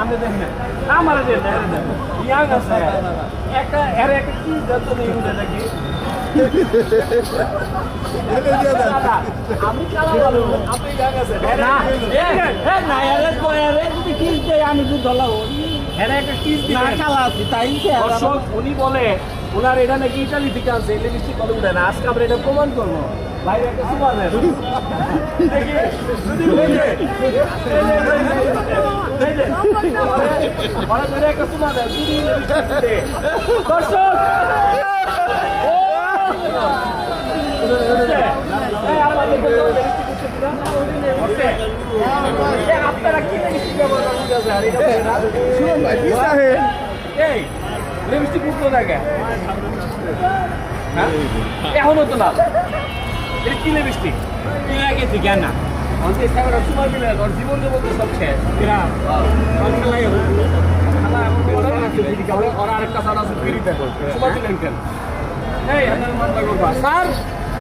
আমি দেখেন আমার দেন ইয়াং আছে একটা এর একটা কি যত নেই উঠে নাকি আমি কালা ভালো আপনি ইয়াং আছে না না এর কোয়ারে যদি কি দেয় আমি তো ধলাও এর একটা কি না কালা আছে তাই দর্শক উনি বলে ওনার এটা নাকি ইতালি থেকে আছে এই লিপস্টিক বলে উঠে না আজকে আমরা এটা প্রমাণ করবো ভাই একটা সুপার দেন দেখি ওরা ধরে একটা সুপার দেন দর্শক আপনারা কি লিপস্টিক উঠলো না কেন এখনো তো না এটা কি লিপস্টিক কি লাগেছে কেন না সময় মিলে জীবন জগৎ সব শেষ ওরা আরেকটা সারা ফিরিতে সময় দিলেন কেন এই স্যার